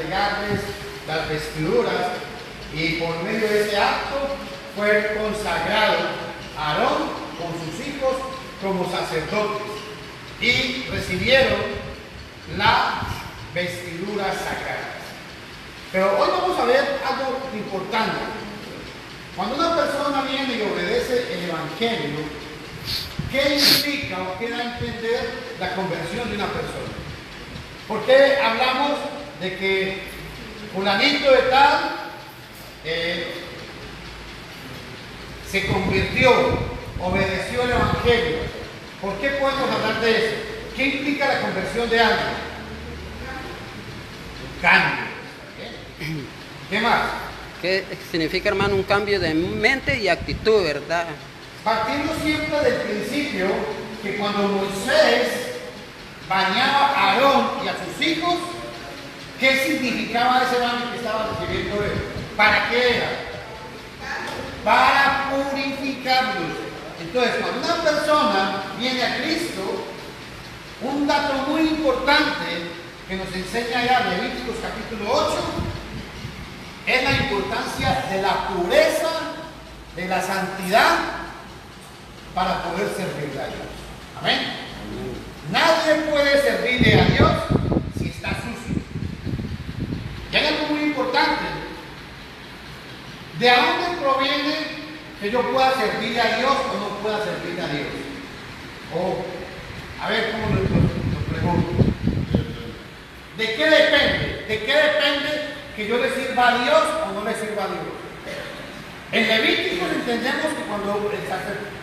entregarles las vestiduras, y por medio de ese acto fue consagrado Aarón con sus hijos como sacerdotes y recibieron las vestiduras sagradas. Pero hoy vamos a ver algo importante. Cuando una persona viene y obedece el Evangelio, ¿qué implica o qué da a entender la conversión de una persona? ¿Por qué hablamos de que fulanito de tal se convirtió, obedeció el Evangelio? ¿Por qué podemos hablar de eso? ¿Qué implica la conversión de alguien? Un cambio. ¿Qué más? ¿Qué significa, hermano, un cambio de mente y actitud, verdad? Partiendo siempre del principio que cuando Moisés bañaba a Aarón y a sus hijos, ¿qué significaba ese baño que estaba recibiendo él? ¿Para qué era? Para purificarlos. Entonces, cuando una persona viene a Cristo, un dato muy importante que nos enseña ya Levíticos capítulo 8 es la importancia de la pureza, de la santidad, para poder servirle a Dios. Amén. Nadie puede servirle a Dios si está sucio. Y hay algo muy importante. ¿De dónde proviene que yo pueda servirle a Dios o no pueda servirle a Dios? A ver cómo lo pregunto. ¿De qué depende? ¿De qué depende que yo le sirva a Dios o no le sirva a Dios? En Levíticos entendemos que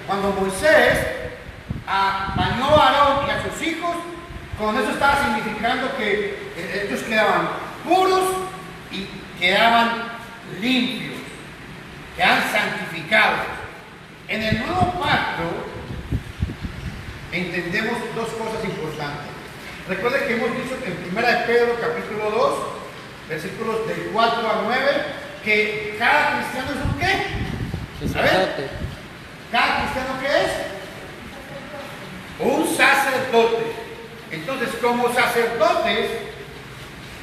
cuando Moisés bañó a Aarón y a sus hijos, con eso estaba significando que ellos quedaban puros y quedaban limpios, quedaban santificados. En el nuevo pacto entendemos dos cosas importantes. Recuerden que hemos dicho en 1 de Pedro capítulo 2, versículos del 4 al 9, que cada cristiano es un ¿qué? A ver, ¿cada cristiano qué es? Un sacerdote. Entonces, como sacerdotes,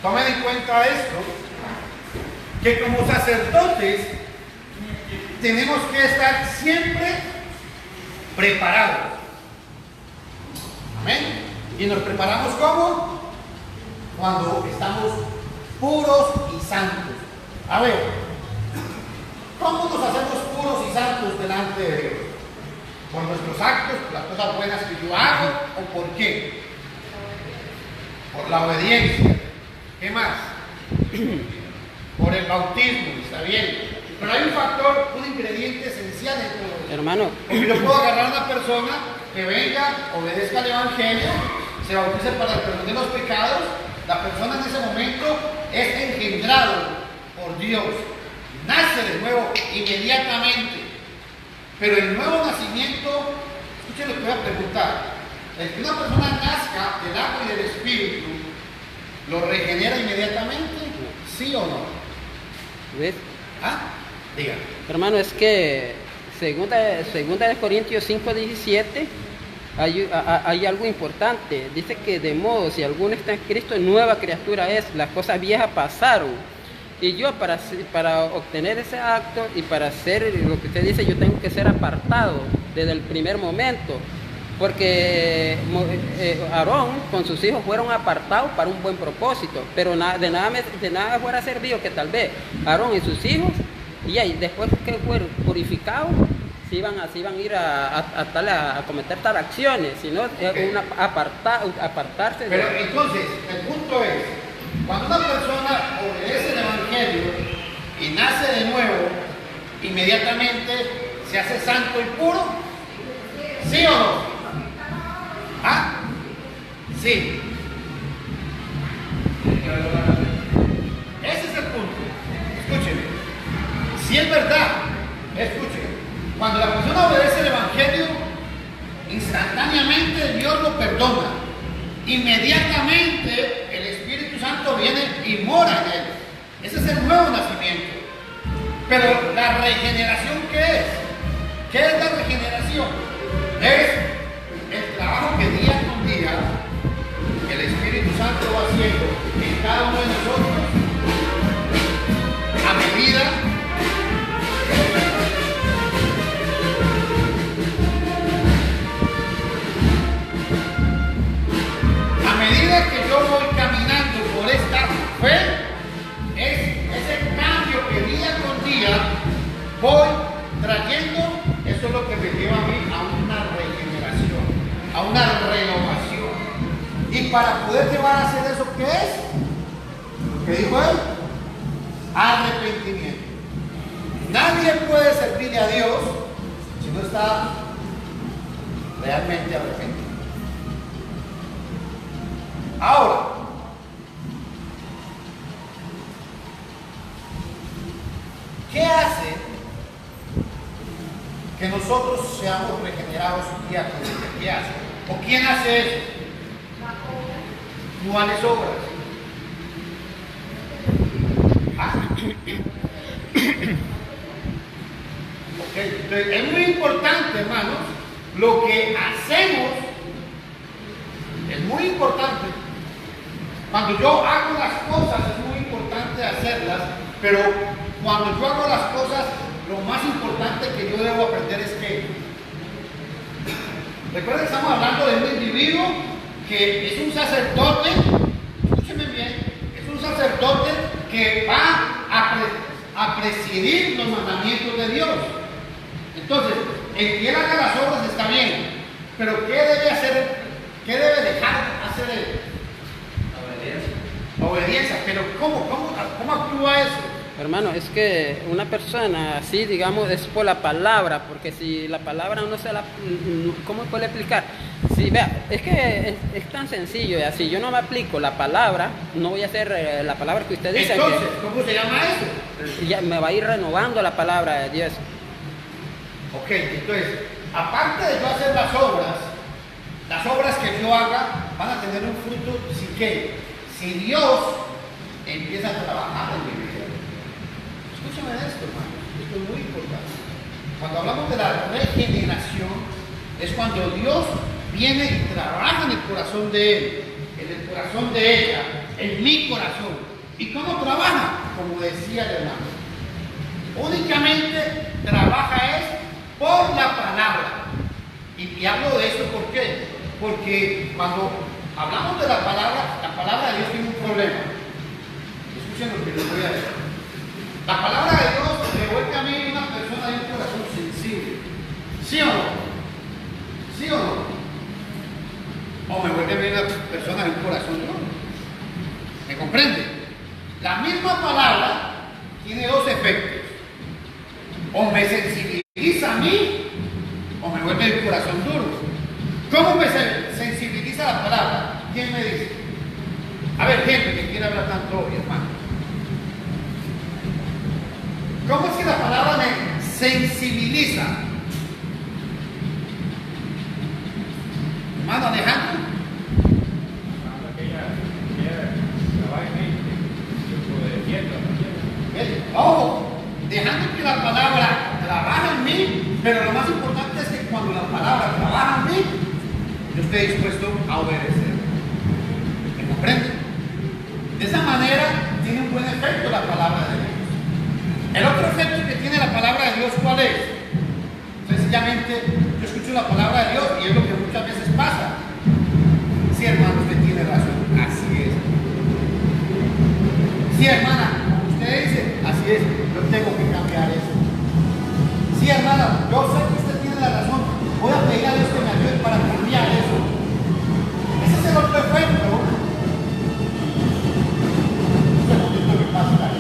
tomen en cuenta esto, que como sacerdotes tenemos que estar siempre preparados. Amén. ¿Y nos preparamos cómo? Cuando estamos puros y santos. A ver, ¿cómo nos hacemos puros y santos delante de Dios? ¿Por nuestros actos, por las cosas buenas que yo hago, o por qué? Por la obediencia. ¿Qué más? Por el bautismo, está bien. Pero hay un factor, un ingrediente esencial en todo esto. Hermano. Porque yo puedo agarrar a una persona que venga, obedezca al Evangelio, se bautice para el perdón de los pecados. La persona en ese momento es engendrado por Dios, nace de nuevo inmediatamente. Pero el nuevo nacimiento, escuchen lo que voy a preguntar: el que una persona nazca del agua y del Espíritu, ¿lo regenera inmediatamente? ¿Sí o no? ¿Ves? ¿Ah? Diga. Hermano, es que segunda de Corintios 5:17 hay algo importante. Dice que de modo, si alguno está en Cristo, nueva criatura es, las cosas viejas pasaron. Y yo para obtener ese acto y para hacer lo que usted dice, yo tengo que ser apartado desde el primer momento. Porque Aarón con sus hijos fueron apartados para un buen propósito, pero de nada fuera servido que tal vez Aarón y sus hijos, y ahí, después que fueron purificados, se iban a ir a cometer tal acciones, sino apartarse. Pero entonces, el punto es, cuando una persona obedece el Evangelio y nace de nuevo, inmediatamente se hace santo y puro, ¿sí o no? ¿Ah? Sí. Ese es el punto. Escúcheme. Si es verdad, escúcheme. Cuando la persona obedece el Evangelio, instantáneamente Dios lo perdona. Inmediatamente el Espíritu Santo viene y mora en él. Ese es el nuevo nacimiento. Pero la regeneración, ¿qué es? ¿Qué es la regeneración? Es el trabajo que día con día el Espíritu Santo va haciendo en cada uno de nosotros ¿Qué dijo él? Arrepentimiento. Nadie puede servirle a Dios si no está realmente arrepentido. Ahora, ¿qué hace que nosotros seamos regenerados y diáconos? ¿Qué hace? ¿O quién hace eso? ¿Cuáles obras? Okay. Entonces, es muy importante, hermanos, lo que hacemos es muy importante. Cuando yo hago las cosas es muy importante hacerlas, pero cuando yo hago las cosas, lo más importante que yo debo aprender es que, recuerden que estamos hablando de un individuo que es un sacerdote, escúcheme bien, es un sacerdote que va a presidir los mandamientos de Dios. Entonces, el que él haga las obras está bien, pero ¿qué debe hacer? ¿Qué debe dejar hacer él? Obediencia. Pero ¿cómo actúa eso? Hermano, es que una persona así, digamos, es por la palabra, porque si la palabra no se la... ¿Cómo puede explicar? Si, vea, es que es tan sencillo, ya, si yo no me aplico la palabra, no voy a hacer la palabra que usted dice. Entonces, ¿cómo se llama eso? Ya me va a ir renovando la palabra de Dios. Ok, entonces, aparte de yo hacer las obras que yo haga van a tener un fruto si Dios empieza a trabajar en mi vida. Escúchame esto, hermano, esto es muy importante. Cuando hablamos de la regeneración, es cuando Dios viene y trabaja en el corazón de él, en el corazón de ella, en mi corazón. ¿Y cómo trabaja? Como decía el hermano, únicamente trabaja es por la palabra. Y hablo de esto ¿por qué? Porque cuando hablamos de la palabra de Dios tiene un problema. Escuchen lo que les voy a decir. La palabra de Dios devuelve a mí una persona de un corazón sensible. ¿Sí o no? ¿Sí o no? O me vuelve a mí una persona de un corazón no. ¿Me comprende? La misma palabra tiene dos efectos. O me sensibiliza a mí, o me vuelve el corazón duro. ¿Cómo me sensibiliza la palabra? ¿Quién me dice? A ver, gente que quiere hablar tanto hoy, hermano. ¿Cómo es que la palabra me sensibiliza? Hermano Alejandro. Ojo, dejando que la palabra trabaje en mí, pero lo más importante es que cuando la palabra trabaja en mí, yo estoy dispuesto a obedecer. ¿Me comprende? De esa manera tiene un buen efecto la palabra de Dios. El otro efecto que tiene la palabra de Dios, ¿cuál es? Sencillamente, yo escucho la palabra de Dios y es lo que muchas veces pasa. Sí, hermano, usted tiene razón, así es. Sí, hermana, como usted dice, así es, yo tengo que cambiar eso. Sí, hermana, yo sé que usted tiene la razón, voy a pedir a Dios que me ayude para cambiar eso. Ese es el otro efecto. Un segundito que pasa ahí.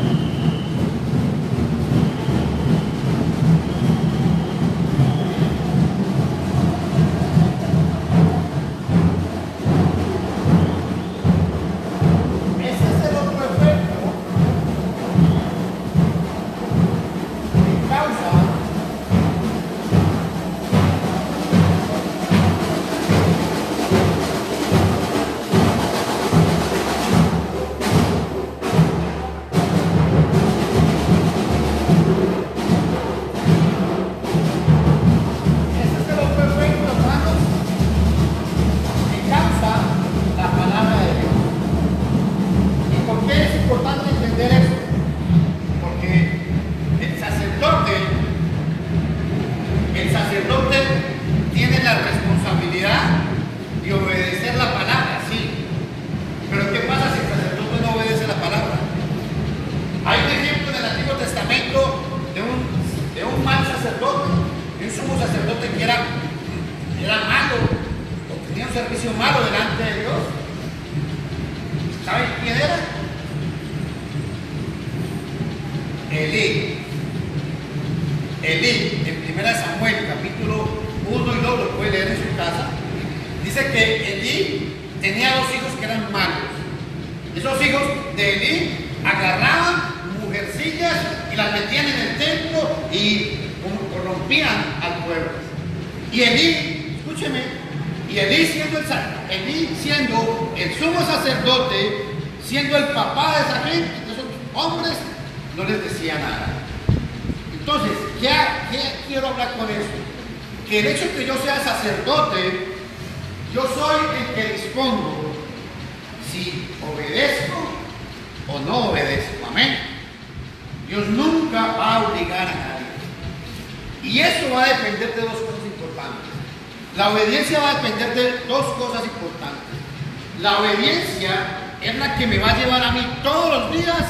Elí, en 1 Samuel, capítulo 1 y 2, lo puede leer en su casa, dice que Elí tenía dos hijos que eran malos. Esos hijos de Elí agarraban mujercillas y las metían en el templo y corrompían al pueblo. Y Elí, escúcheme, y Elí siendo el sumo sacerdote, siendo el papá de esa gente, de esos hombres, no les decía nada. Entonces, ¿qué quiero hablar con eso? Que el hecho de que yo sea sacerdote, yo soy el que dispongo si obedezco o no obedezco. Amén. Dios nunca va a obligar a nadie. Y eso va a depender de dos cosas importantes. La obediencia va a depender de dos cosas importantes. La obediencia es la que me va a llevar a mí todos los días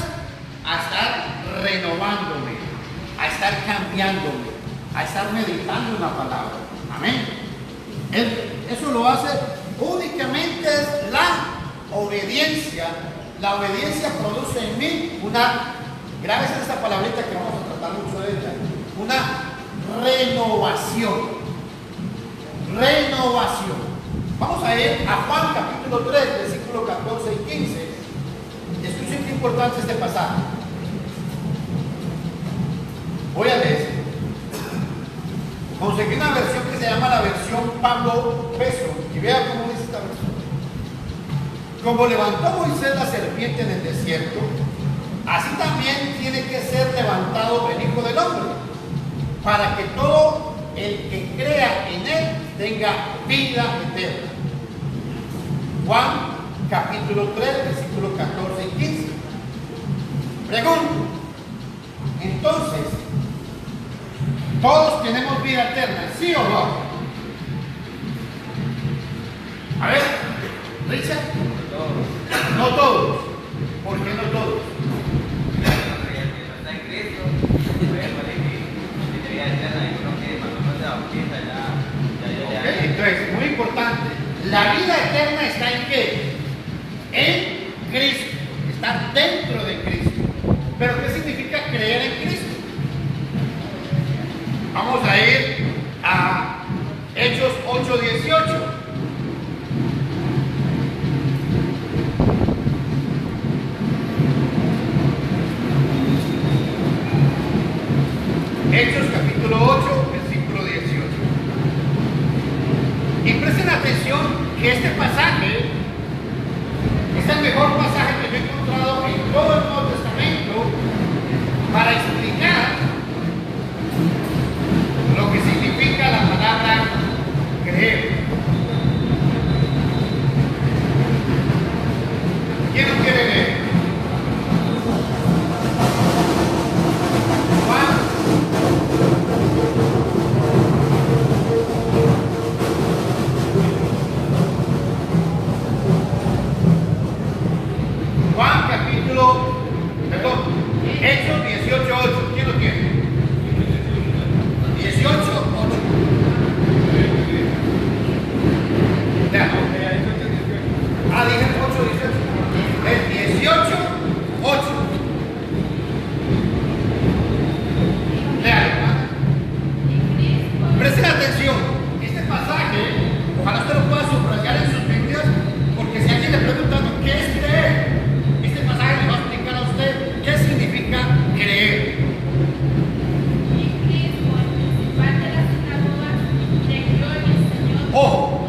a estar renovándome, a estar cambiándome, a estar meditando en la palabra. Amén. Eso lo hace únicamente la obediencia. La obediencia produce en mí gracias a esta palabrita que vamos a tratar mucho de ella, una renovación. Renovación. Vamos a ir a Juan capítulo 3, versículos 14 y 15. Escuchen qué importante este pasaje. Voy a leer. Conseguí una versión que se llama la versión Pablo Peso. Y vea cómo dice esta versión. Como levantó Moisés la serpiente en el desierto, así también tiene que ser levantado el Hijo del Hombre, para que todo el que crea en él tenga vida eterna. Juan capítulo 3, versículos 14 y 15. Pregunto, entonces, ¿todos tenemos vida eterna? ¿Sí o no? A ver, Richard. No todos. ¿Por qué no todos? Okay, entonces, muy importante. La vida eterna está en qué? En Cristo. Está dentro de Cristo. ¿Pero qué significa creer en Cristo? Vamos a ir a Hechos 8:18. Hechos capítulo 8, versículo 18. Y presten atención que este pasaje es el mejor pasaje que yo he encontrado en todo el Nuevo Testamento para explicar lo que significa la palabra creer. ¿Quién lo quiere leer? Hechos 18:8. ¿Quién lo tiene? 18:8. Dije 8:18. Es 18:8. Léalo, hermano. Presten atención. Este pasaje, ojalá usted lo pueda subrayar en sus Biblias, porque si alguien le pregunta ¿qué es creer? Este pasaje le va a explicar a usted qué significa creer. Ojo,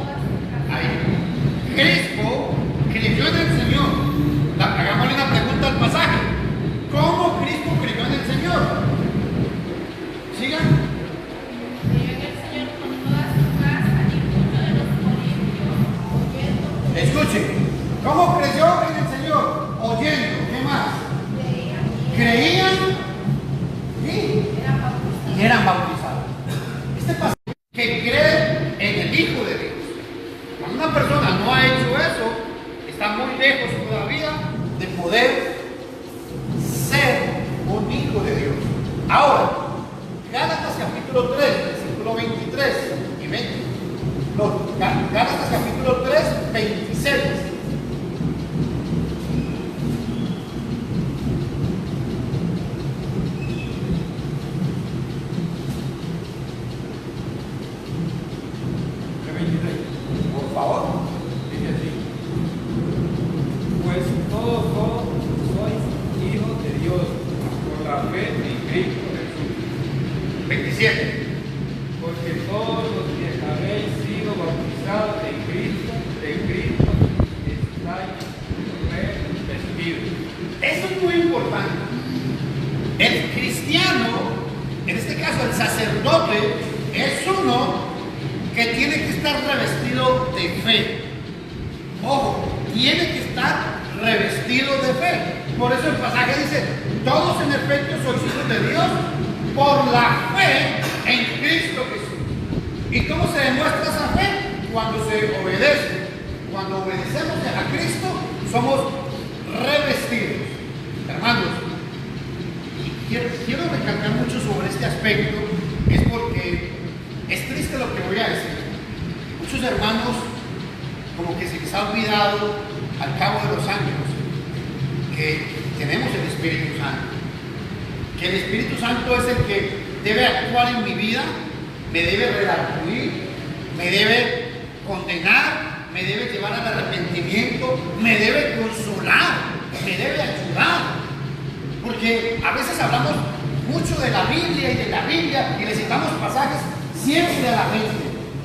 ahí. Crispo creyó en el Señor. Hagámosle una pregunta al pasaje. ¿Cómo Crispo creyó en el Señor? Sigan. Escuchen, ¿cómo creyó en el Señor? Oyendo, ¿qué más? Creían y eran bautizados. Este pasaje que cree en el Hijo de Dios. Cuando una persona no ha hecho eso, está muy lejos todavía de poder ser un hijo de Dios. Ahora, Gálatas capítulo 3, versículo 23 y 20. No, Gálatas capítulo 3, 26. 17. Porque todos los que habéis sido bautizados en Cristo, estáis revestidos. Eso es muy importante. El cristiano, en este caso el sacerdote, es uno que tiene que estar revestido de fe. Ojo, tiene que estar revestido de fe. Por eso el pasaje dice, todos en efecto sois hijos de Dios por la fe en Cristo Jesús. ¿Y cómo se demuestra esa fe? Cuando se obedece. Cuando obedecemos a Cristo, somos revestidos. Hermanos, quiero recalcar mucho sobre este aspecto, es porque es triste lo que voy a decir. Muchos hermanos, como que se les ha olvidado al cabo de los años, que tenemos el Espíritu Santo. Que el Espíritu Santo es el que debe actuar en mi vida, me debe redarguir, me debe condenar, me debe llevar al arrepentimiento, me debe consolar, me debe ayudar. Porque a veces hablamos mucho de la Biblia y necesitamos pasajes siempre a la gente.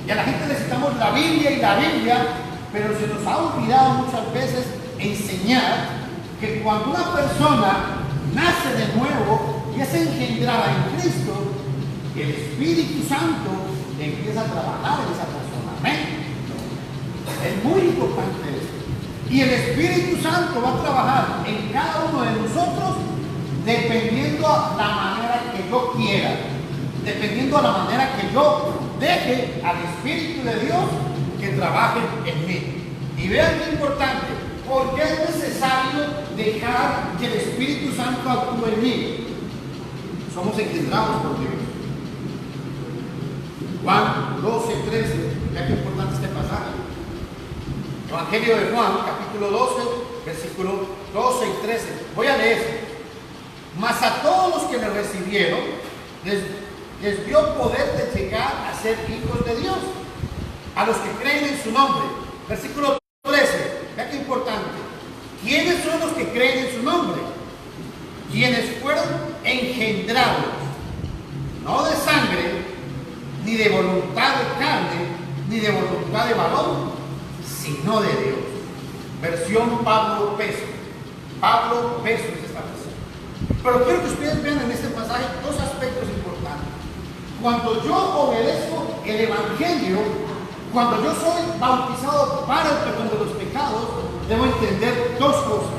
Y a la gente necesitamos la Biblia, pero se nos ha olvidado muchas veces enseñar que cuando una persona nace de nuevo y es engendrada en Cristo, el Espíritu Santo empieza a trabajar en esa persona. Amén. Es muy importante esto. Y el Espíritu Santo va a trabajar en cada uno de nosotros dependiendo a la manera que yo quiera, dependiendo a la manera que yo deje al Espíritu de Dios que trabaje en mí. Y vean lo importante, porque es necesario dejar que el Espíritu Santo actúe en mí. Somos engendrados por Dios. Juan 12, 13, ya que importante este pasaje. Evangelio de Juan, capítulo 12, versículos 12 y 13. Voy a leer. Mas a todos los que le recibieron, les dio poder de llegar a ser hijos de Dios, a los que creen en su nombre. Versículo 13, ya que importante. ¿Quiénes son los que creen en su nombre? Quienes fueron engendrados, no de sangre, ni de voluntad de carne, ni de voluntad de varón, sino de Dios. Versión Pablo Peso. Pablo Peso es esta versión. Pero quiero que ustedes vean en este pasaje dos aspectos importantes. Cuando yo obedezco el Evangelio, cuando yo soy bautizado para el perdón de los pecados, debo entender dos cosas,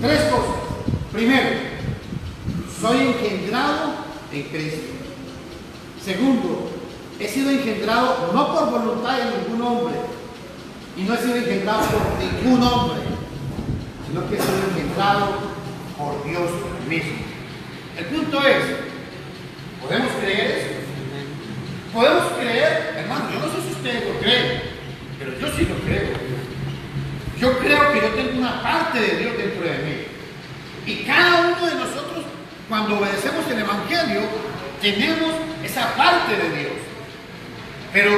tres cosas. Primero, soy engendrado en Cristo. Segundo, he sido engendrado no por voluntad de ningún hombre, y no he sido engendrado por ningún hombre, sino que he sido engendrado por Dios mismo. El punto es, ¿podemos creer eso? ¿Podemos creer? Hermano, yo no sé si ustedes lo creen, pero yo sí lo creo. Yo creo que yo tengo una parte de Dios dentro de mí. Y cada uno de nosotros, cuando obedecemos el Evangelio, tenemos esa parte de Dios. Pero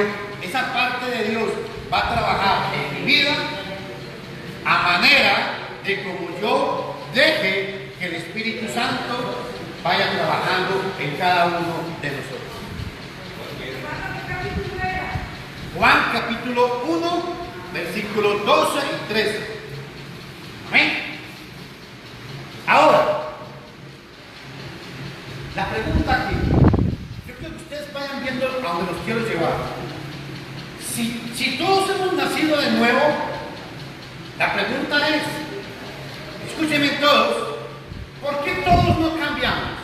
esa parte de Dios va a trabajar en mi vida a manera de como yo deje que el Espíritu Santo vaya trabajando en cada uno de nosotros. Juan capítulo 1, versículos 12 y 13. Amén. Ahora, la pregunta aquí, yo quiero que ustedes vayan viendo a donde los quiero llevar. Si todos hemos nacido de nuevo, la pregunta es, escúchenme todos, ¿por qué todos no cambiamos?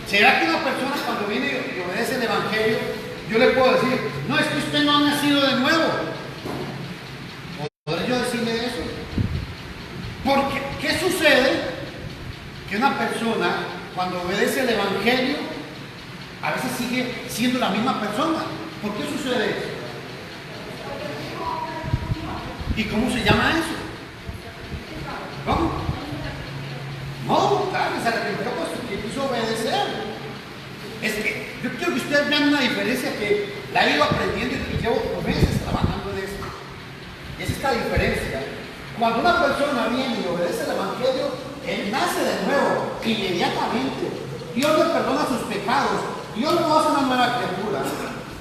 ¿Será que una persona cuando viene y obedece el Evangelio, yo le puedo decir, no, es que usted no ha nacido de nuevo? ¿Podré yo decirle eso? Porque, ¿qué sucede? Que una persona, cuando obedece el Evangelio, a veces sigue siendo la misma persona. ¿Por qué sucede eso? ¿Y cómo se llama eso? ¿Cómo? No, claro, se arrepintió porque quiso obedecer. Es que yo quiero que ustedes vean una diferencia que la he ido aprendiendo y llevo meses trabajando en esto. Y es esta diferencia. Cuando una persona viene y obedece el Evangelio, él nace de nuevo, inmediatamente. Dios le perdona sus pecados, Dios lo hace una nueva criatura.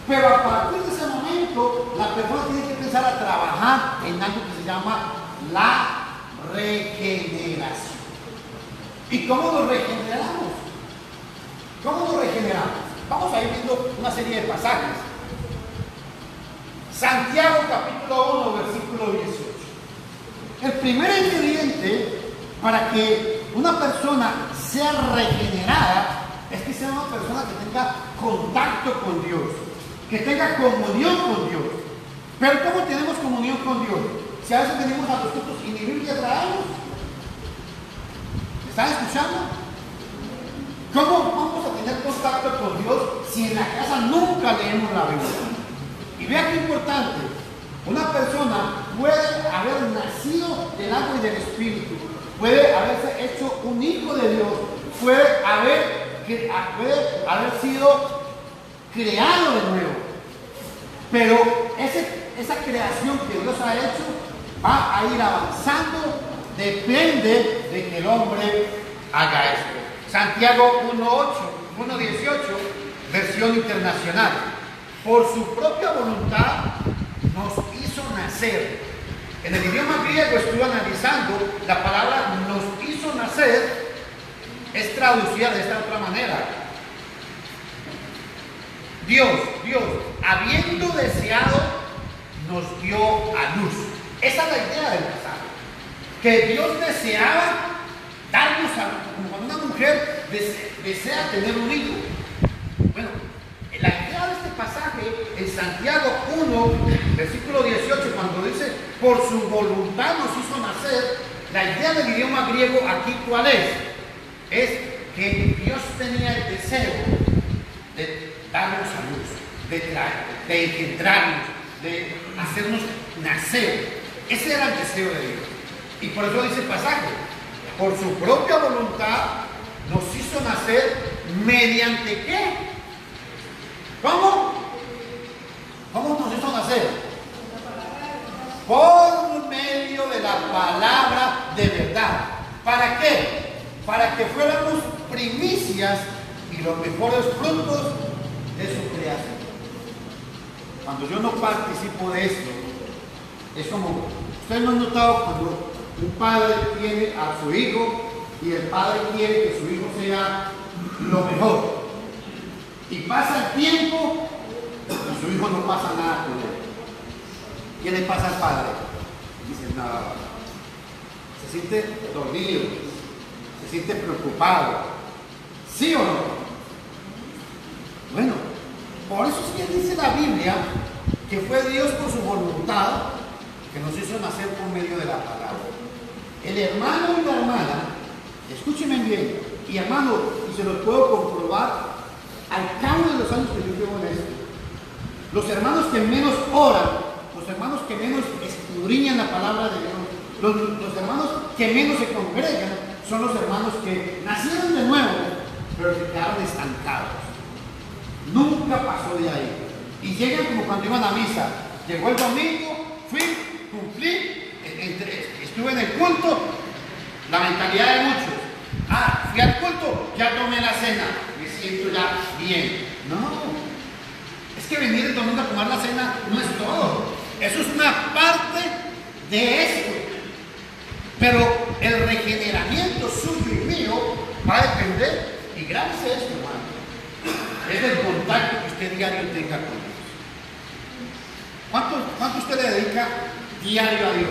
Pero a partir de ese momento, la persona tiene que empezar a trabajar en algo que se llama la regeneración. ¿Y cómo nos regeneramos? ¿Cómo nos regeneramos? Vamos a ir viendo una serie de pasajes. Santiago capítulo 1, versículo 18. El primer ingrediente para que una persona sea regenerada es que sea una persona que tenga contacto con Dios, que tenga comunión con Dios. Pero ¿cómo tenemos comunión con Dios? Si a veces venimos a los cultos y ni Biblia traemos. ¿Me están escuchando? ¿Cómo vamos a tener contacto con Dios si en la casa nunca leemos la Biblia? Y vea qué importante, una persona puede haber nacido del agua y del Espíritu, puede haberse hecho un hijo de Dios, puede haber sido creado de nuevo, pero esa creación que Dios ha hecho va a ir avanzando, depende de que el hombre haga esto. Santiago 1:18, versión internacional. Por su propia voluntad nos hizo nacer. En el idioma griego estuve analizando, la palabra nos hizo nacer es traducida de esta otra manera. Dios, habiendo deseado, nos dio a luz. Esa es la idea del pasaje. Que Dios deseaba darnos a luz, como cuando una mujer desea tener un hijo. Bueno, la idea de este pasaje en Santiago 1, versículo 18, cuando dice, por su voluntad nos hizo nacer, la idea del idioma griego aquí, ¿cuál es? Es que Dios tenía el deseo de darnos a luz, de engendrarnos, de hacernos nacer. Ese era el deseo de Dios. Y por eso dice el pasaje, por su propia voluntad nos hizo nacer, ¿mediante qué? ¿Cómo? ¿Cómo nos hizo nacer? Por medio de la palabra de verdad. ¿Para qué? Para que fuéramos primicias y los mejores frutos de su creación. Cuando yo no participo de esto, es como, ustedes no han notado cuando un padre tiene a su hijo y el padre quiere que su hijo sea lo mejor. Y pasa el tiempo y su hijo no pasa nada con él. ¿Qué le pasa al padre? Dice, no, se siente dormido, se siente preocupado. ¿Sí o no? Bueno, por eso es que dice la Biblia que fue Dios por su voluntad que nos hizo nacer por medio de la palabra. El hermano y la hermana, escúchenme bien, y hermano, y se los puedo comprobar al cabo de los años que yo llevo en esto, los hermanos que menos oran, los hermanos que menos escudriñan la palabra de Dios, los hermanos que menos se congregan, son los hermanos que nacieron de nuevo, pero se quedaron estancados. Nunca pasó de ahí. Y llegan como cuando iban a misa. Llegó el domingo, fui, cumplí, estuve en el culto, la mentalidad de muchos. Fui al culto, ya tomé la cena, me siento ya bien. No, es que venir el domingo a tomar la cena no es todo. Eso es una parte de esto. Pero el regeneramiento suyo y mío va a depender, y gracias a esto, hermano, es el contacto que usted diario tenga con Dios. ¿Cuánto usted le dedica diario a Dios?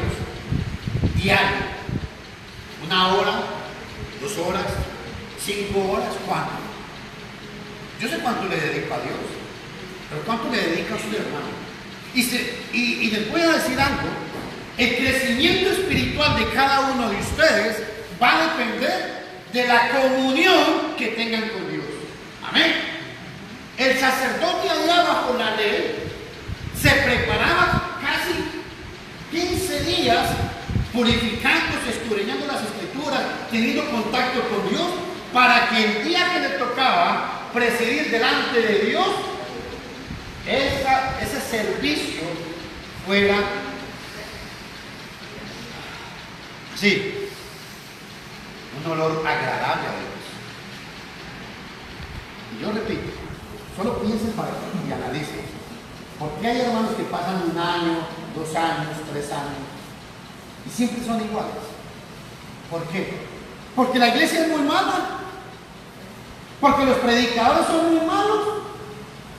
Diario. 1 hora, 2 horas, 5 horas, ¿cuánto? Yo sé cuánto le dedico a Dios, pero ¿cuánto le dedica a usted, hermano? Y les voy a decir algo, el crecimiento espiritual de cada uno de ustedes va a depender de la comunión que tengan con Dios. Amén. El sacerdote allá bajo la ley se preparaba casi 15 días purificándose, escudriñando las escrituras, teniendo contacto con Dios, para que el día que le tocaba presidir delante de Dios, ese servicio fuera un olor agradable a Dios. Y yo repito, solo piensen para que y analicen. ¿Por qué hay hermanos que pasan 1 año, 2 años, 3 años y siempre son iguales? ¿Por qué? Porque la iglesia es muy mala, porque los predicadores son muy malos,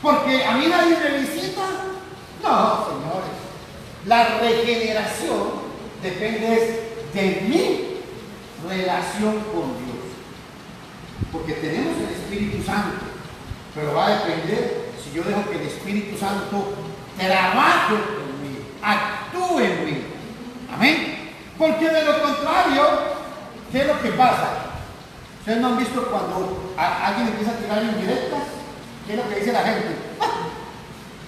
porque a mí nadie me visita. No, señores, la regeneración depende de mi relación con Dios, porque tenemos el Espíritu Santo, pero va a depender si yo dejo que el Espíritu Santo trabaje en mí, actúe en mí. Amén. Porque de lo contrario, ¿qué es lo que pasa? ¿Ustedes no han visto cuando alguien empieza a tirar indirectas? ¿Qué es lo que dice la gente?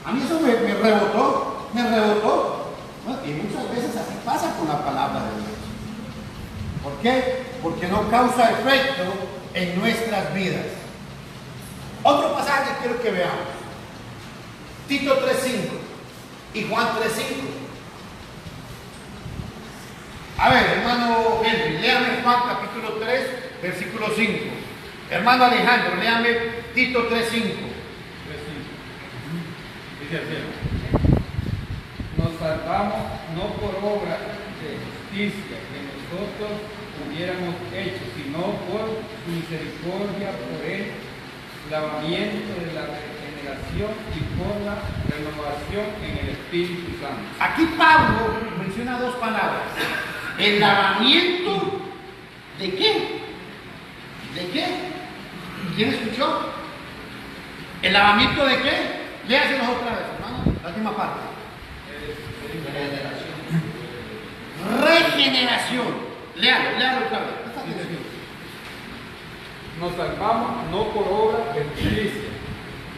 A mí eso me rebotó. Bueno, y muchas veces así pasa con la palabra de Dios. ¿Por qué? Porque no causa efecto en nuestras vidas. Otro pasaje que quiero que veamos. Tito 3:5 y Juan 3:5. A ver, hermano Henry, léame Juan capítulo 3, versículo 5. Hermano Alejandro, léame Tito 3:5. Dice así: nos salvamos no por obra de justicia que nosotros hubiéramos hecho, sino por su misericordia, por el lavamiento de la regeneración y por la renovación en el Espíritu Santo. Aquí Pablo menciona 2 palabras. El lavamiento ¿de qué? ¿De qué? ¿Quién escuchó? ¿El lavamiento de qué? Léaselos otra vez, hermano, la última parte. Regeneración. Léalo otra vez. Nos salvamos no por obra de justicia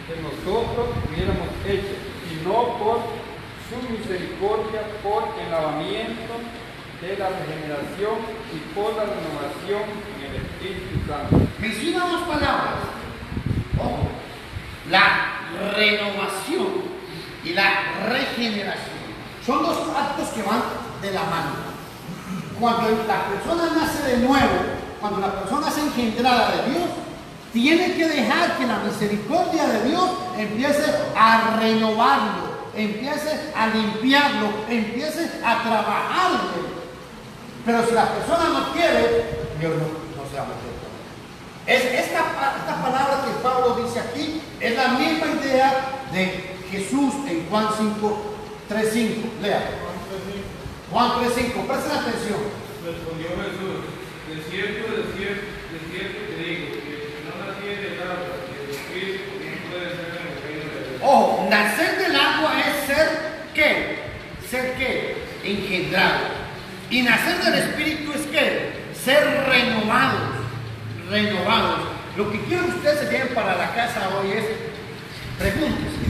que nosotros hubiéramos hecho, sino por su misericordia, por el lavamiento de la regeneración y por la renovación en el Espíritu Santo. Menciona 2 palabras. Ojo, la renovación y la regeneración. Son 2 actos que van de la mano. Cuando la persona nace de nuevo, cuando la persona es engendrada de Dios, tiene que dejar que la misericordia de Dios empiece a renovarlo, empiece a limpiarlo, empiece a trabajarlo. Pero si la persona no quiere, Dios no se va a meter. Esta palabra que Pablo dice aquí es la misma idea de Jesús en Juan 3:5. Lea. Juan 3:5. Presten atención. Respondió Jesús: de cierto te digo, que si no naciere del agua y del Espíritu, no puede ser en el reino de Dios. Ojo, nacer del agua es ser ¿qué? Ser ¿qué? Engendrado. Y nacer del Espíritu es ¿qué? Ser renovados. Lo que quiero que ustedes se lleven para la casa hoy es, pregúntese,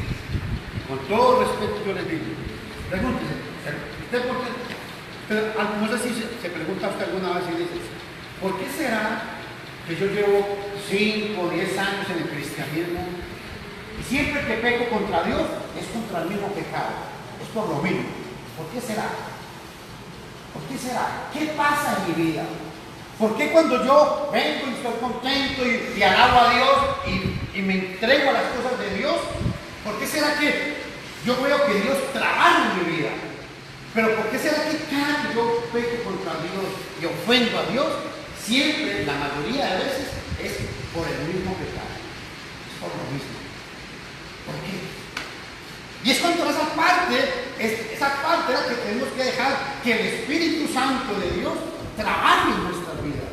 con todo respeto yo les digo, pregúntese, ¿usted por qué? Pero no sé si se pregunta usted alguna vez y dice, ¿por qué será que yo llevo 5 o 10 años en el cristianismo y siempre que peco contra Dios es contra el mismo pecado? Es por lo mismo. ¿Por qué será? ¿Por qué será? ¿Qué pasa en mi vida? ¿Por qué cuando yo vengo y estoy contento y alabo a Dios y me entrego a las cosas de Dios, ¿por qué será que yo veo que Dios trabaja en mi vida? Pero ¿por qué será que cada que yo peco contra Dios y ofendo a Dios, siempre, la mayoría de veces, es por el mismo pecado? Es por lo mismo. ¿Por qué? Y es cuando esa parte es la que tenemos que dejar que el Espíritu Santo de Dios trabaje en nuestras vidas.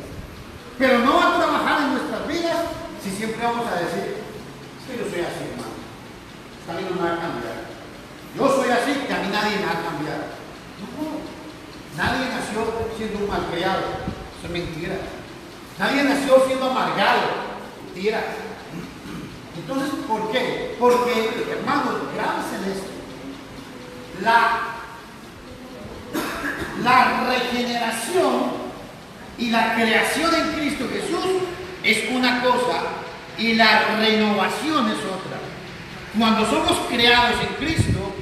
Pero no va a trabajar en nuestras vidas si siempre vamos a decir, es que yo soy así, hermano. A mí no me va a cambiar. Yo soy así y a mí nadie me va a cambiar. No, nadie nació siendo un malcriado. Eso es mentira. Nadie nació siendo amargado. Mentira. Entonces, ¿por qué? Porque, hermanos, grábense en esto. La regeneración y la creación en Cristo Jesús es una cosa y la renovación es otra. Cuando somos creados en Cristo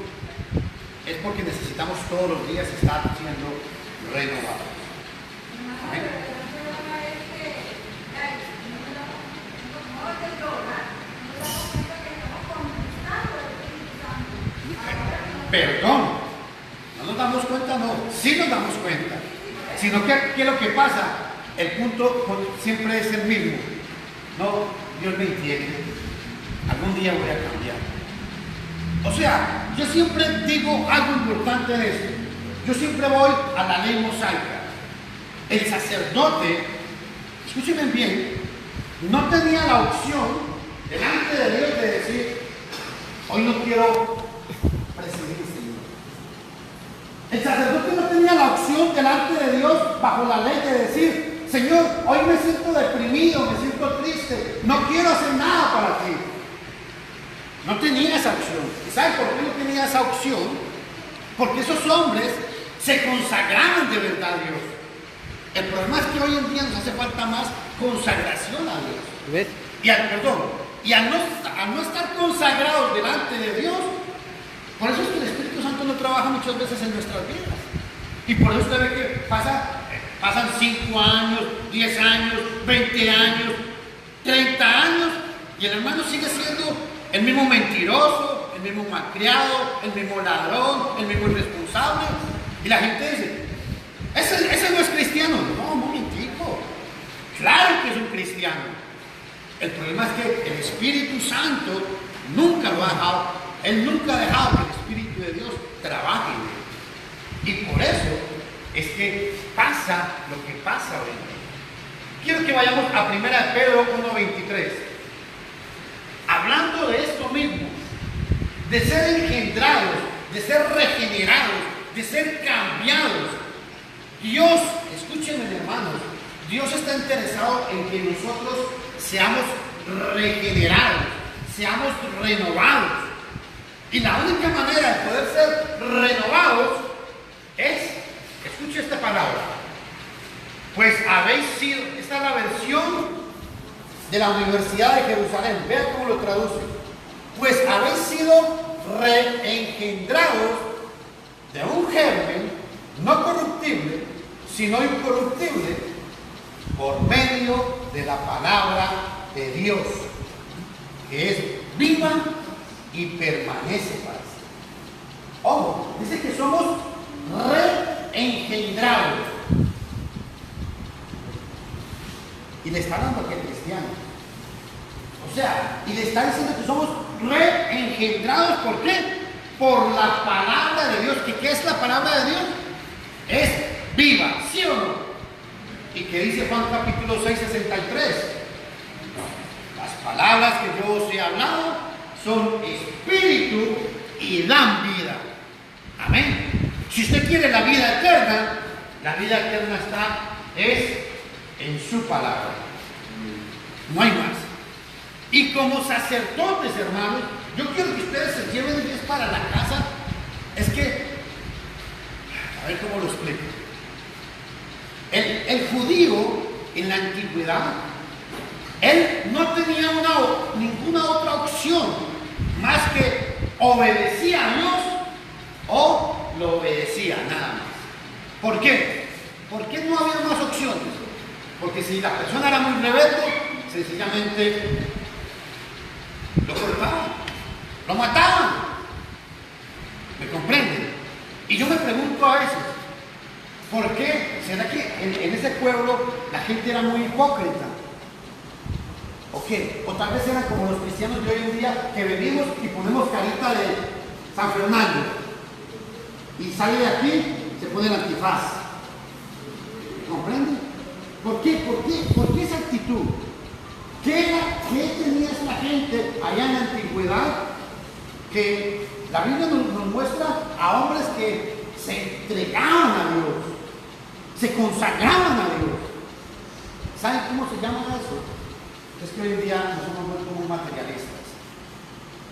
es porque necesitamos todos los días estar siendo renovados. Amén. perdón. No nos damos cuenta, no, sí nos damos cuenta. Sino que, ¿qué es lo que pasa? El punto siempre es el mismo. No, Dios me entiende. Algún día voy a cambiar. O sea, yo siempre digo algo importante de esto. Yo siempre voy a la ley mosaica. El sacerdote, escúchenme bien, no tenía la opción delante de Dios de decir, hoy no quiero presidir, Señor. El sacerdote no tenía la opción delante de Dios bajo la ley de decir, Señor, hoy me siento deprimido, me siento triste, no quiero hacer nada para ti. No tenía esa opción. ¿Y saben por qué no tenía esa opción? Porque esos hombres se consagraban de verdad a Dios. El problema es que hoy en día nos hace falta más consagración a Dios. ¿Ves? Y al no estar consagrados delante de Dios, por eso es que el Espíritu Santo no trabaja muchas veces en nuestras vidas. Y por eso usted ve que pasan 5 años, 10 años, 20 años, 30 años, y el hermano sigue siendo el mismo mentiroso, el mismo malcriado, el mismo ladrón, el mismo irresponsable. Y la gente dice, ese no es cristiano. No, un momentico. Claro que es un cristiano. El problema es que el Espíritu Santo nunca lo ha dejado. Él nunca ha dejado que el Espíritu de Dios trabaje en él. Y por eso es que pasa lo que pasa hoy en día. Quiero que vayamos a 1 Pedro 1:23. Hablando de esto mismo, de ser engendrados, de ser regenerados, de ser cambiados. Dios, escúchenme hermanos, Dios está interesado en que nosotros seamos regenerados, seamos renovados. Y la única manera de poder ser renovados es, escuche esta palabra, pues habéis sido, esta es la versión de la Universidad de Jerusalén, vean cómo lo traduce, pues habéis sido reengendrados de un germen no corruptible, sino incorruptible, por medio de la palabra de Dios, que es viva y permanece para siempre. Ojo, dice que somos reengendrados. Y le está hablando a aquel cristiano. O sea, y le está diciendo que somos reengendrados. ¿Por qué? Por la palabra de Dios. ¿Qué es la palabra de Dios? Es viva, ¿sí o no? Y que dice Juan capítulo 6, 63. Las palabras que yo os he hablado son espíritu y dan vida. Amén. Si usted quiere la vida eterna es en su palabra. No hay más. Y como sacerdotes, hermanos, yo quiero que ustedes se lleven 10 para la casa. Es que, a ver cómo lo explico. El judío en la antigüedad, él no tenía ninguna otra opción más que obedecía a Dios o lo obedecía, nada más. ¿Por qué? Porque no había más opciones. Porque si la persona era muy rebelde, sencillamente lo cortaban, lo mataban. ¿Me comprenden? Y yo me pregunto a veces, ¿por qué? ¿Será que en ese pueblo la gente era muy hipócrita? ¿O qué? O tal vez eran como los cristianos de hoy en día, que venimos y ponemos carita de San Fernando. Y sale de aquí, se pone el antifaz. ¿Comprenden? ¿Por qué? ¿Por qué esa actitud? ¿Qué tenía esta gente allá en la antigüedad? Que la Biblia nos muestra a hombres que se entregaban a Dios, se consagraban a Dios. ¿Saben cómo se llama eso? Es que hoy en día nos hemos vuelto muy materialistas.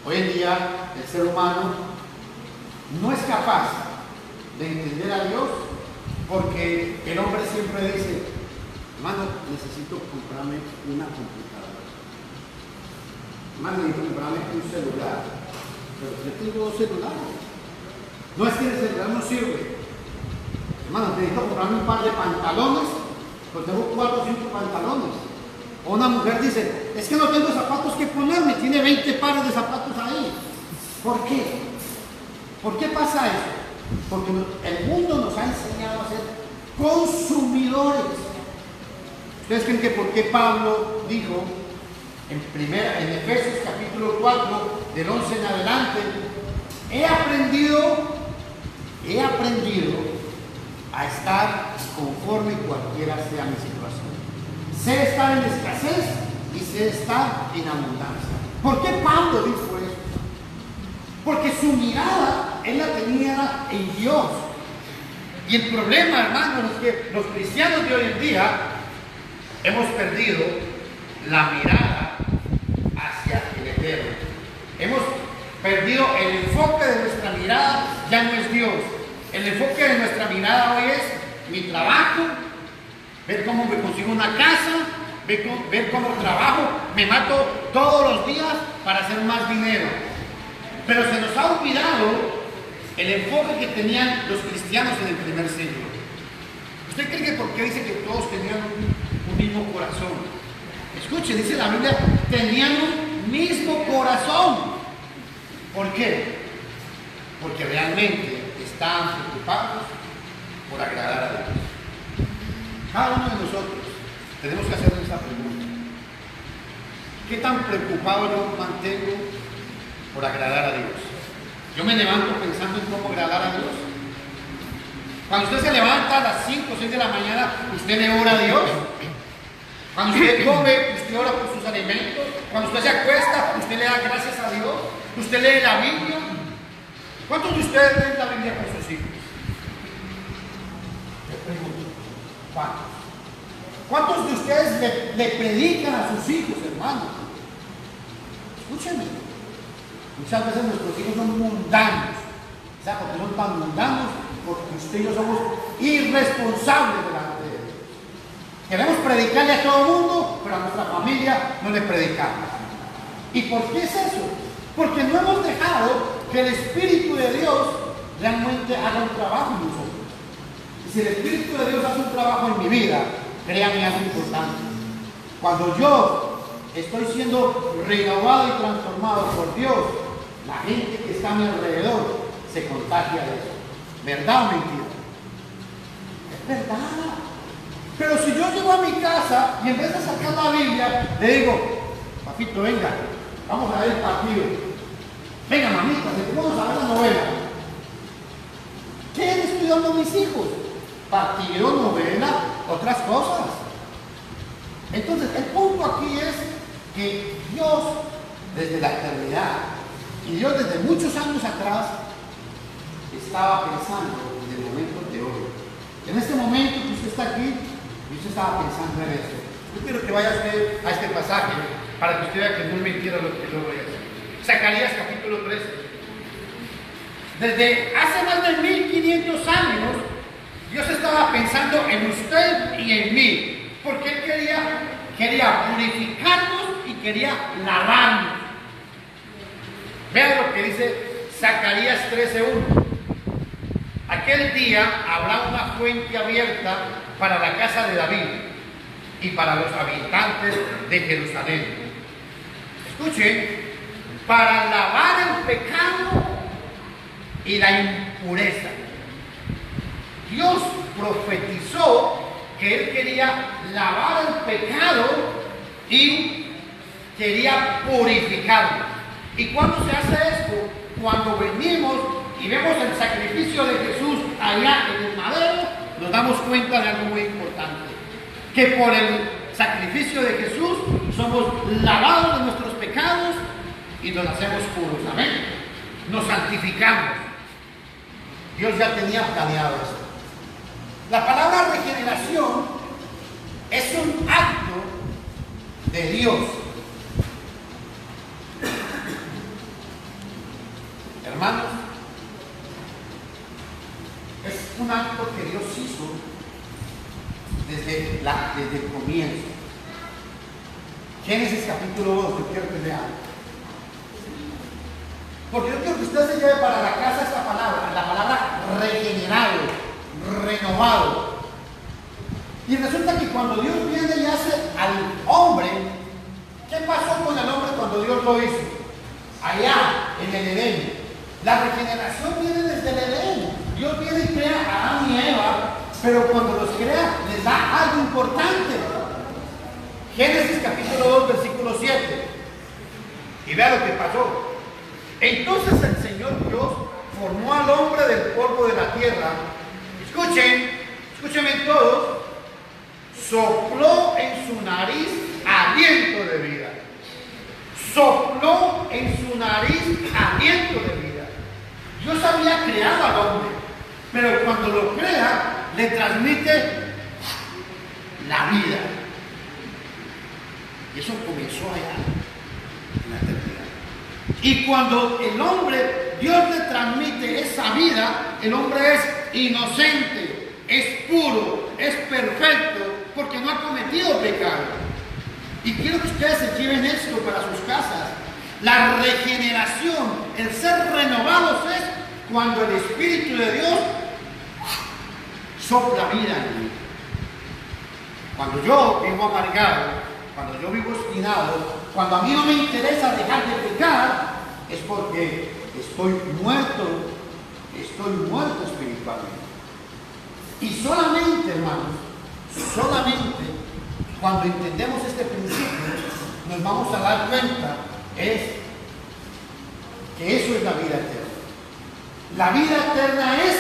Hoy en día el ser humano no es capaz de entender a Dios, porque el hombre siempre dice, hermano, necesito comprarme una computadora. Hermano, necesito comprarme un celular. Pero yo tengo 2 celulares. No es que el celular no sirve. Hermano, necesito comprarme un par de pantalones, pues tengo 4 o 5 pantalones. O una mujer dice, es que no tengo zapatos que ponerme, tiene 20 pares de zapatos ahí. ¿Por qué? ¿Por qué pasa eso? Porque el mundo nos ha enseñado a ser consumidores. ¿Ustedes creen que por qué Pablo dijo en Efesios capítulo 4, del 11 en adelante, he aprendido a estar conforme cualquiera sea mi situación? Sé estar en escasez y sé estar en abundancia. ¿Por qué Pablo dijo eso? Porque su mirada él la tenía en Dios. Y el problema, hermanos, es que los cristianos de hoy en día hemos perdido la mirada hacia el Eterno. Hemos perdido el enfoque de nuestra mirada, ya no es Dios. El enfoque de nuestra mirada hoy es mi trabajo, ver cómo me consigo una casa, ver cómo trabajo, me mato todos los días para hacer más dinero. Pero se nos ha olvidado el enfoque que tenían los cristianos en el primer siglo. ¿Usted cree que por qué dice que todos tenían un mismo corazón? Escuche, dice la Biblia, tenían un mismo corazón. ¿Por qué? Porque realmente estaban preocupados por agradar a Dios. Cada uno de nosotros tenemos que hacernos esa pregunta. ¿Qué tan preocupado yo mantengo por agradar a Dios? Yo me levanto pensando en cómo agradar a Dios. Cuando usted se levanta a las 5 o 6 de la mañana, ¿usted le ora a Dios? Cuando usted come, usted ora por sus alimentos. Cuando usted se acuesta, usted le da gracias a Dios. Usted lee la Biblia. ¿Cuántos de ustedes leen la Biblia con sus hijos? Les pregunto, ¿cuántos? ¿Cuántos de ustedes le predican a sus hijos, hermanos? Escúchenme. Muchas veces nuestros hijos son mundanos. ¿Sabe por qué son tan mundanos? Porque usted y yo somos irresponsables delante de Dios. Queremos predicarle a todo el mundo, pero a nuestra familia no le predicamos. ¿Y por qué es eso? Porque no hemos dejado que el Espíritu de Dios realmente haga un trabajo en nosotros. Y si el Espíritu de Dios hace un trabajo en mi vida, créanme algo importante. Cuando yo estoy siendo renovado y transformado por Dios, la gente que está a mi alrededor se contagia de eso. ¿Verdad o mentira? Es verdad. Pero si yo llego a mi casa y en vez de sacar la Biblia, le digo, papito, venga, vamos a ver el partido. Venga, mamita, vamos a ver la novela. ¿Qué les estoy dando a mis hijos? Partido, novela, otras cosas. Entonces, el punto aquí es que Dios, desde la eternidad, y Dios desde muchos años atrás, estaba pensando en el momento de hoy. En este momento que usted está aquí, usted estaba pensando en eso. Yo quiero que vaya usted a este pasaje para que usted vea que no es mentira lo que yo voy a decir. Zacarías capítulo 13. Desde hace más de 1500 años, Dios estaba pensando en usted y en mí, porque Él quería purificarnos y quería lavarnos. Vean lo que dice Zacarías 13:1. Aquel día habrá una fuente abierta para la casa de David y para los habitantes de Jerusalén. Escuchen, para lavar el pecado y la impureza. Dios profetizó que Él quería lavar el pecado y quería purificarlo. ¿Y cuándo se hace esto? Cuando venimos y vemos el sacrificio de Jesús allá en el madero, nos damos cuenta de algo muy importante. Que por el sacrificio de Jesús somos lavados de nuestros pecados y nos hacemos puros. Amén. Nos santificamos. Dios ya tenía planeado eso. La palabra regeneración es un acto de Dios. Hermanos, es un acto que Dios hizo desde el comienzo. Génesis capítulo 2, yo quiero que lean. Porque yo quiero que usted se lleve para la casa esta palabra, la palabra regenerado, renovado. Y resulta que cuando Dios viene y hace al hombre, ¿qué pasó con el hombre cuando Dios lo hizo? Allá, en el Edén. La regeneración viene desde el Edén. Dios viene y crea a Adán y Eva, pero cuando los crea les da algo importante. Génesis capítulo 2, versículo 7. Y vea lo que pasó. Entonces el Señor Dios formó al hombre del polvo de la tierra. Escúchenme todos. Sopló en su nariz aliento de vida. Sopló en su nariz aliento de vida. Dios había creado al hombre, pero cuando lo crea, le transmite la vida. Y eso comenzó allá, en la eternidad. Y cuando el hombre, Dios le transmite esa vida, el hombre es inocente, es puro, es perfecto, porque no ha cometido pecado. Y quiero que ustedes se lleven esto para sus casas. La regeneración, el ser renovados es cuando el Espíritu de Dios sopla vida en mí. Cuando yo vivo amargado, cuando yo vivo obstinado, cuando a mí no me interesa dejar de pecar, es porque estoy muerto espiritualmente. Y solamente, hermanos, solamente cuando entendemos este principio, nos vamos a dar cuenta que eso es la vida eterna. La vida eterna es,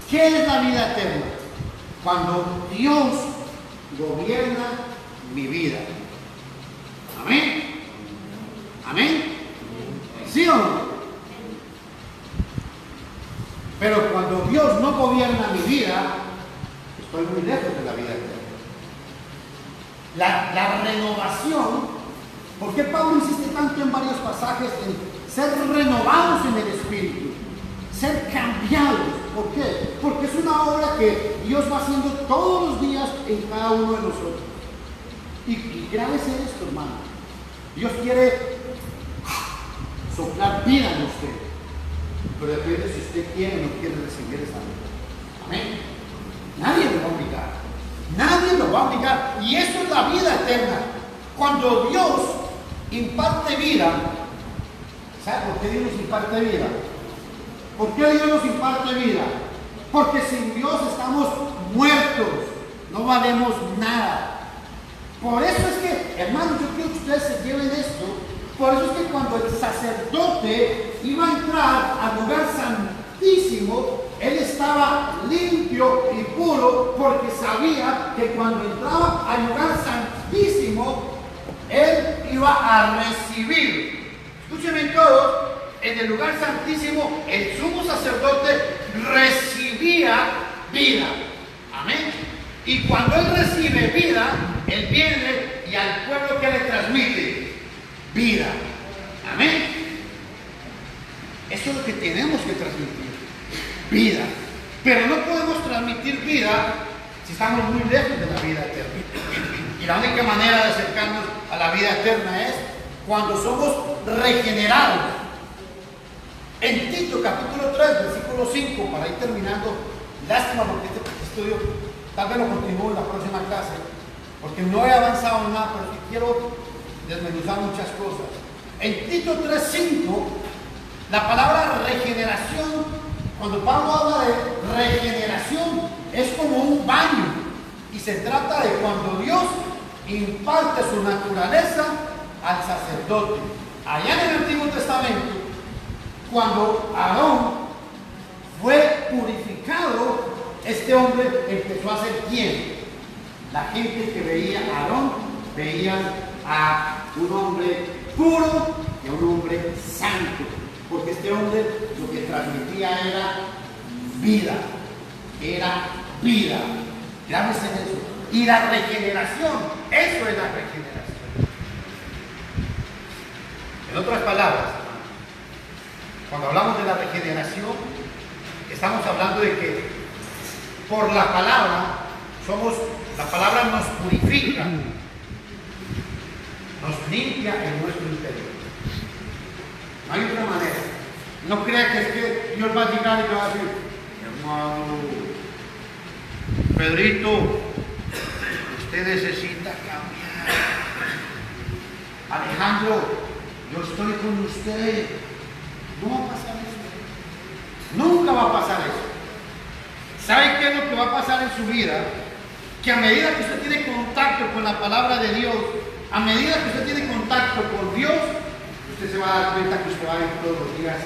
¿qué es la vida eterna? Cuando Dios gobierna mi vida. Amén. Amén. ¿Sí o no? Pero cuando Dios no gobierna mi vida, estoy muy lejos de la vida eterna. La renovación, ¿por qué Pablo insiste tanto en varios pasajes en ser renovados en el Espíritu? Ser cambiados. ¿Por qué? Porque es una obra que Dios va haciendo todos los días en cada uno de nosotros. Y grábese esto, hermano. Dios quiere soplar vida en usted, pero depende si usted quiere o no quiere recibir esa vida. Amén. Nadie lo va a obligar. Nadie lo va a obligar. Y eso es la vida eterna. Cuando Dios imparte vida, ¿sabe por qué Dios nos imparte vida? ¿Por qué Dios nos imparte vida? Porque sin Dios estamos muertos, no valemos nada. Por eso es que, hermanos, yo quiero que ustedes se lleven esto. Por eso es que cuando el sacerdote iba a entrar al lugar santísimo, él estaba limpio y puro, porque sabía que cuando entraba al lugar santísimo, él iba a recibir. Escúchenme todos, en el lugar santísimo, el sumo sacerdote recibía vida. Amén. Y cuando él recibe vida, él viene y al pueblo que le transmite vida. Amén. Eso es lo que tenemos que transmitir. Vida. Pero no podemos transmitir vida si estamos muy lejos de la vida eterna. Y la única manera de acercarnos a la vida eterna es cuando somos regenerados. En Tito capítulo 3, versículo 5, para ir terminando, lástima porque este estudio tal vez lo continúo en la próxima clase, porque no he avanzado en nada, pero sí quiero desmenuzar muchas cosas. En Tito 3, 5, la palabra regeneración, cuando Pablo habla de regeneración, es como un baño, y se trata de cuando Dios imparte su naturaleza al sacerdote. Allá en el Antiguo Testamento, cuando Aarón fue purificado, este hombre empezó a ser ¿quién? La gente que veía a Aarón, veían a un hombre puro y a un hombre santo, porque este hombre lo que transmitía era vida, grábese en eso. Y la regeneración, eso es la regeneración. En otras palabras, cuando hablamos de la regeneración, estamos hablando de que por la palabra la palabra nos purifica, nos limpia en nuestro interior. No hay otra manera. No crea que es que Dios va a llegar y va a decir, hermano Pedrito, usted necesita cambiar. Alejandro, yo estoy con usted. No va a pasar eso. Nunca va a pasar eso. ¿Sabe qué es lo que va a pasar en su vida? Que a medida que usted tiene contacto con la palabra de Dios, a medida que usted tiene contacto con Dios, usted se va a dar cuenta que usted va a ir todos los días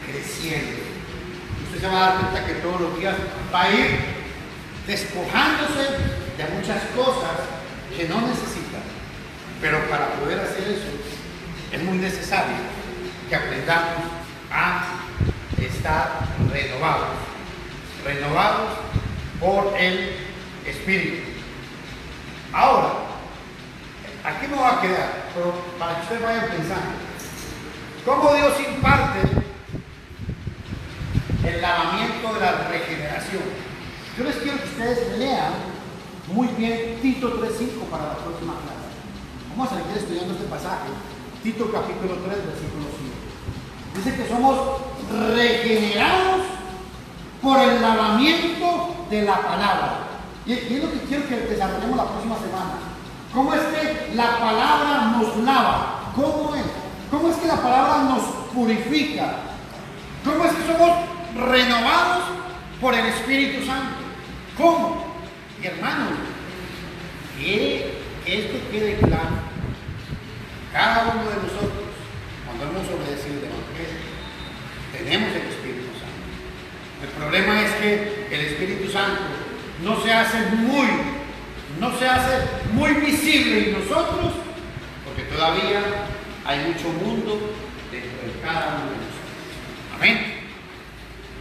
creciendo. Usted se va a dar cuenta que todos los días va a ir despojándose de muchas cosas que no necesita. Pero para poder hacer eso, es muy necesario que aprendamos a estar renovados por el Espíritu. Ahora, aquí me va a quedar, pero para que ustedes vayan pensando, ¿cómo Dios imparte el lavamiento de la regeneración? Yo les quiero que ustedes lean muy bien Tito 3:5 para la próxima clase. Vamos a seguir estudiando este pasaje, Tito capítulo 3, versículo 5. Dice que somos regenerados por el lavamiento de la palabra. Y es lo que quiero que desarrollemos la próxima semana. ¿Cómo es que la palabra nos lava? ¿Cómo es? ¿Cómo es que la palabra nos purifica? ¿Cómo es que somos renovados por el Espíritu Santo? ¿Cómo? Y hermanos, que esto quede claro. Cada uno de nosotros, cuando hemos obedecido el Evangelio, tenemos el Espíritu Santo. El problema es que el Espíritu Santo no se hace muy visible en nosotros, porque todavía hay mucho mundo dentro de cada uno de nosotros. Amén.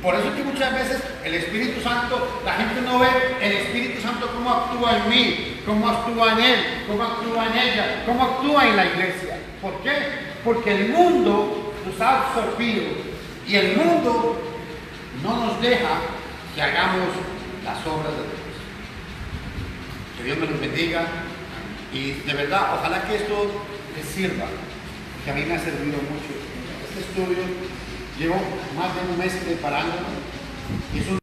Por eso es que muchas veces el Espíritu Santo, la gente no ve el Espíritu Santo cómo actúa en mí, cómo actúa en él, cómo actúa en ella, cómo actúa en la iglesia. ¿Por qué? Porque el mundo nos ha absorbido y el mundo no nos deja que hagamos las obras de Dios. Que Dios me los bendiga y de verdad, ojalá que esto les sirva, que a mí me ha servido mucho. Este estudio llevo más de un mes preparándolo y es un